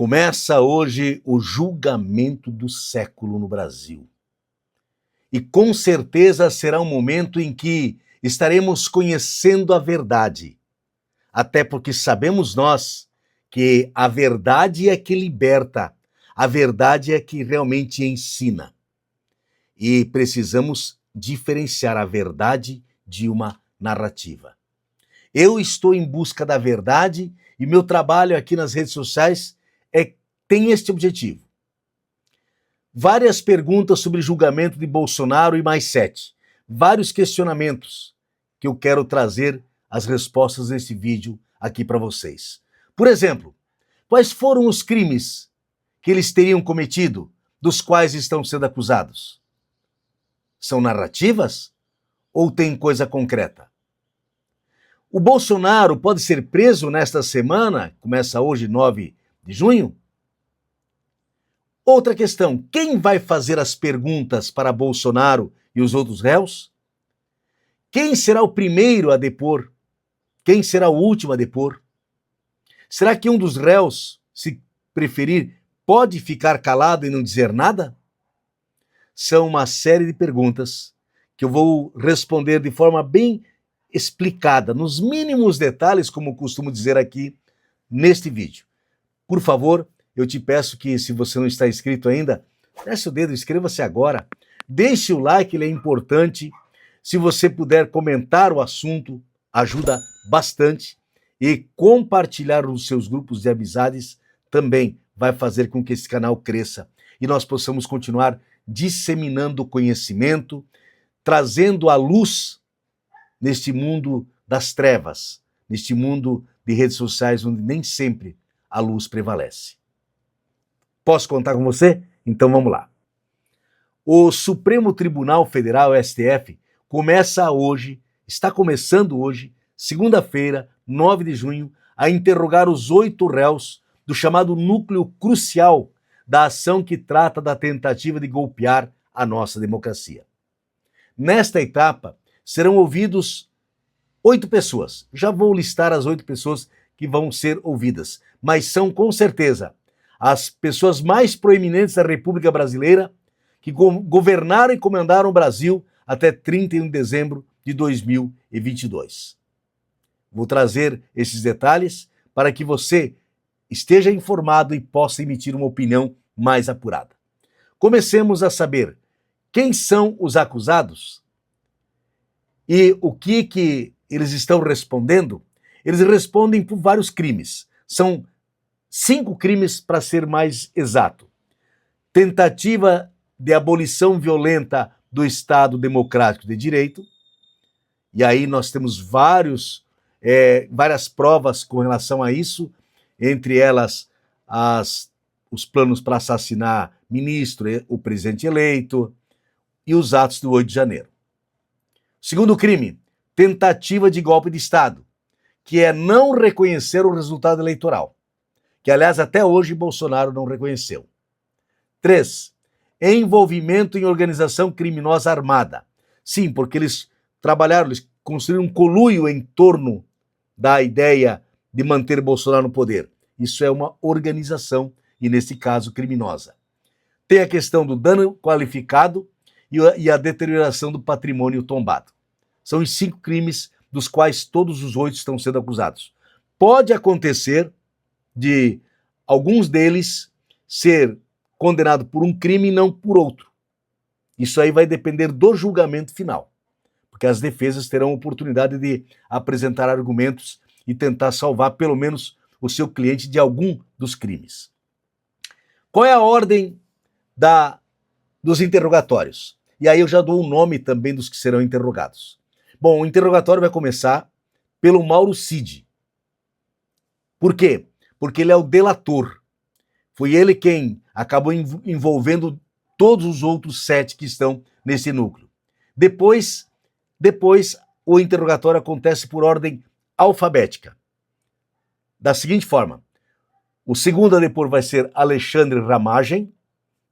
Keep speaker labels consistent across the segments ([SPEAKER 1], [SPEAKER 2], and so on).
[SPEAKER 1] Começa hoje o julgamento do século no Brasil. E com certeza será um momento em que estaremos conhecendo a verdade. Até porque sabemos nós que a verdade é que liberta, a verdade é que realmente ensina. E precisamos diferenciar a verdade de uma narrativa. Eu estou em busca da verdade e meu trabalho aqui nas redes sociais tem este objetivo. Várias perguntas sobre julgamento de Bolsonaro e mais 7. Vários questionamentos que eu quero trazer as respostas nesse vídeo aqui para vocês. Por exemplo, quais foram os crimes que eles teriam cometido, dos quais estão sendo acusados? São narrativas ou tem coisa concreta? O Bolsonaro pode ser preso nesta semana, começa hoje, 9 de junho? Outra questão, quem vai fazer as perguntas para Bolsonaro e os outros réus? Quem será o primeiro a depor? Quem será o último a depor? Será que um dos réus, se preferir, pode ficar calado e não dizer nada? São uma série de perguntas que eu vou responder de forma bem explicada, nos mínimos detalhes, como costumo dizer aqui neste vídeo. Por favor, eu te peço que, se você não está inscrito ainda, desce o dedo, inscreva-se agora. Deixe o like, ele é importante. Se você puder comentar o assunto, ajuda bastante. E compartilhar nos seus grupos de amizades também vai fazer com que esse canal cresça e nós possamos continuar disseminando conhecimento, trazendo a luz neste mundo das trevas, neste mundo de redes sociais onde nem sempre a luz prevalece. Posso contar com você? Então vamos lá. O Supremo Tribunal Federal, STF, está começando hoje, segunda-feira, 9 de junho, a interrogar os 8 réus do chamado núcleo crucial da ação que trata da tentativa de golpear a nossa democracia. Nesta etapa, serão ouvidos 8 pessoas. Já vou listar as 8 pessoas que vão ser ouvidas, mas são com certeza as pessoas mais proeminentes da República Brasileira que governaram e comandaram o Brasil até 31 de dezembro de 2022. Vou trazer esses detalhes para que você esteja informado e possa emitir uma opinião mais apurada. Comecemos a saber quem são os acusados e o que eles estão respondendo. Eles respondem por vários crimes. São 5 crimes, para ser mais exato. Tentativa de abolição violenta do Estado Democrático de Direito. E aí nós temos várias provas com relação a isso, entre elas os planos para assassinar ministro, o presidente eleito e os atos do 8 de janeiro. Segundo crime, tentativa de golpe de Estado, que é não reconhecer o resultado eleitoral, que, aliás, até hoje Bolsonaro não reconheceu. 3. Envolvimento em organização criminosa armada. Sim, porque eles construíram um conluio em torno da ideia de manter Bolsonaro no poder. Isso é uma organização, e nesse caso, criminosa. Tem a questão do dano qualificado e a deterioração do patrimônio tombado. São os 5 crimes dos quais todos os 8 estão sendo acusados. Pode acontecer de alguns deles ser condenado por um crime e não por outro. Isso aí vai depender do julgamento final, porque as defesas terão oportunidade de apresentar argumentos e tentar salvar pelo menos o seu cliente de algum dos crimes. Qual é a ordem dos interrogatórios? E aí eu já dou o nome também dos que serão interrogados. Bom, o interrogatório vai começar pelo Mauro Cid. Por quê? Porque ele é o delator. Foi ele quem acabou envolvendo todos os outros 7 que estão nesse núcleo. Depois, o interrogatório acontece por ordem alfabética. Da seguinte forma: o segundo a depor vai ser Alexandre Ramagem,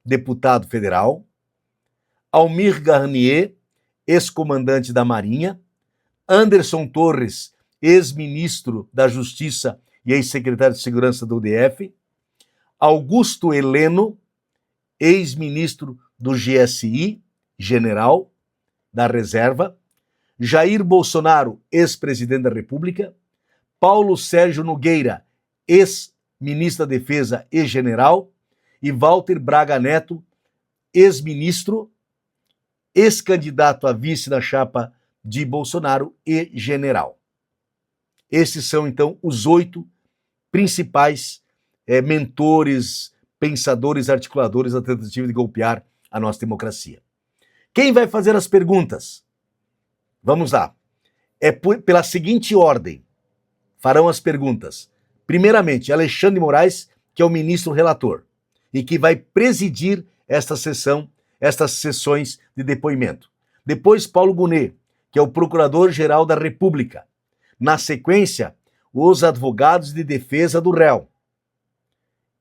[SPEAKER 1] deputado federal; Almir Garnier, ex-comandante da Marinha; Anderson Torres, ex-ministro da Justiça e ex-secretário de Segurança do DF; Augusto Heleno, ex-ministro do GSI, general da reserva, Jair Bolsonaro, ex-presidente da República, Paulo Sérgio Nogueira, ex-ministro da Defesa e general, e Walter Braga Neto, ex-ministro, ex-candidato a vice na chapa de Bolsonaro e general. Esses são, então, os 8 principais mentores, pensadores, articuladores da tentativa de golpear a nossa democracia. Quem vai fazer as perguntas? Vamos lá. Pela seguinte ordem. Farão as perguntas. Primeiramente, Alexandre de Moraes, que é o ministro relator, e que vai presidir esta sessão, estas sessões de depoimento. Depois, Paulo Gonet, que é o procurador-geral da República. Na sequência, os advogados de defesa do réu.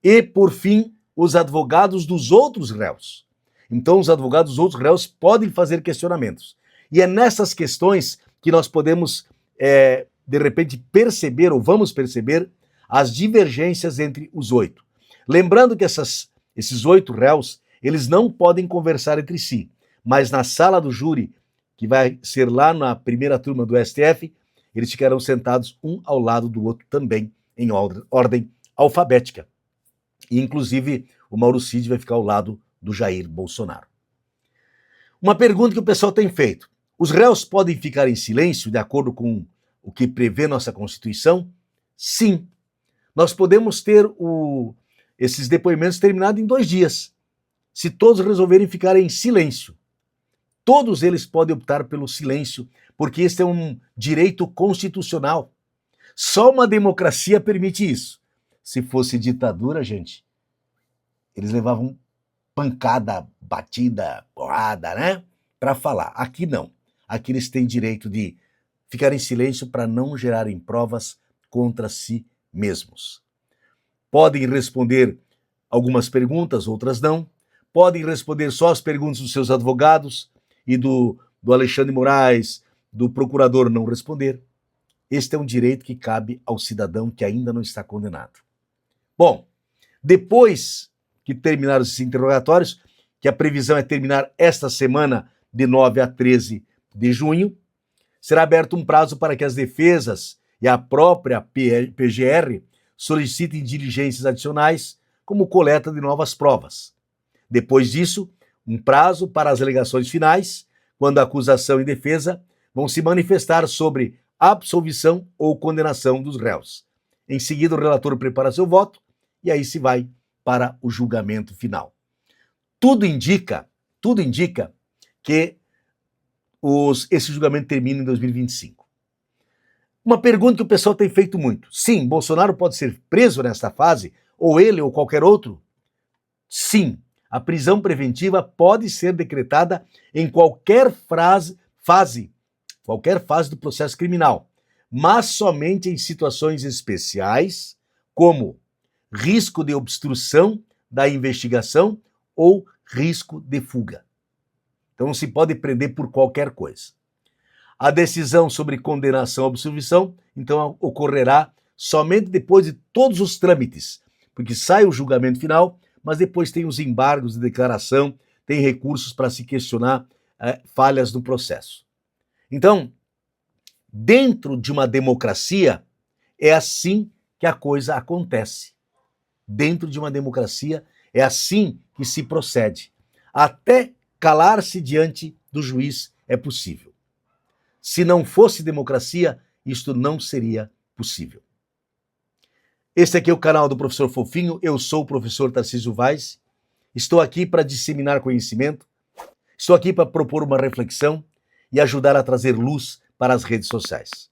[SPEAKER 1] E, por fim, os advogados dos outros réus. Então, os advogados dos outros réus podem fazer questionamentos. E é nessas questões que nós podemos, de repente, perceber, ou vamos perceber, as divergências entre os 8. Lembrando que esses 8 réus, eles não podem conversar entre si, mas na sala do júri, que vai ser lá na primeira turma do STF, eles ficarão sentados um ao lado do outro também, em ordem alfabética. E, inclusive, o Mauro Cid vai ficar ao lado do Jair Bolsonaro. Uma pergunta que o pessoal tem feito. Os réus podem ficar em silêncio, de acordo com o que prevê nossa Constituição? Sim. Nós podemos ter esses depoimentos terminados em 2 dias, se todos resolverem ficar em silêncio. Todos eles podem optar pelo silêncio, porque este é um direito constitucional. Só uma democracia permite isso. Se fosse ditadura, gente, eles levavam pancada, batida, porrada, né? Para falar. Aqui não. Aqui eles têm direito de ficar em silêncio para não gerarem provas contra si mesmos. Podem responder algumas perguntas, outras não. Podem responder só as perguntas dos seus advogados e do Alexandre de Moraes, do procurador não responder. Este é um direito que cabe ao cidadão que ainda não está condenado. Bom, depois que terminaram esses interrogatórios, que a previsão é terminar esta semana de 9 a 13 de junho, será aberto um prazo para que as defesas e a própria PGR solicitem diligências adicionais, como coleta de novas provas. Depois disso, um prazo para as alegações finais, quando a acusação e defesa vão se manifestar sobre absolvição ou condenação dos réus. Em seguida, o relator prepara seu voto e aí se vai para o julgamento final. Tudo indica que esse julgamento termina em 2025. Uma pergunta que o pessoal tem feito muito. Sim, Bolsonaro pode ser preso nesta fase, ou ele ou qualquer outro? Sim, a prisão preventiva pode ser decretada em qualquer fase do processo criminal, mas somente em situações especiais, como risco de obstrução da investigação ou risco de fuga. Então se pode prender por qualquer coisa. A decisão sobre condenação ou absolvição, então, ocorrerá somente depois de todos os trâmites, porque sai o julgamento final, mas depois tem os embargos de declaração, tem recursos para se questionar falhas no processo. Então, dentro de uma democracia, é assim que a coisa acontece. Dentro de uma democracia, é assim que se procede. Até calar-se diante do juiz é possível. Se não fosse democracia, isto não seria possível. Este aqui é o canal do Professor Fofinho, eu sou o professor Tarcísio Vaz, estou aqui para disseminar conhecimento, estou aqui para propor uma reflexão e ajudar a trazer luz para as redes sociais.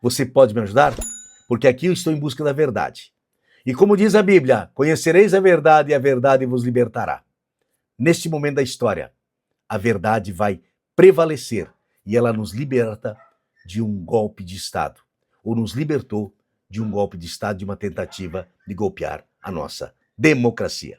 [SPEAKER 1] Você pode me ajudar? Porque aqui eu estou em busca da verdade. E como diz a Bíblia, conhecereis a verdade e a verdade vos libertará. Neste momento da história, a verdade vai prevalecer e ela nos liberta de um golpe de Estado, ou nos libertou de um golpe de Estado, de uma tentativa de golpear a nossa democracia.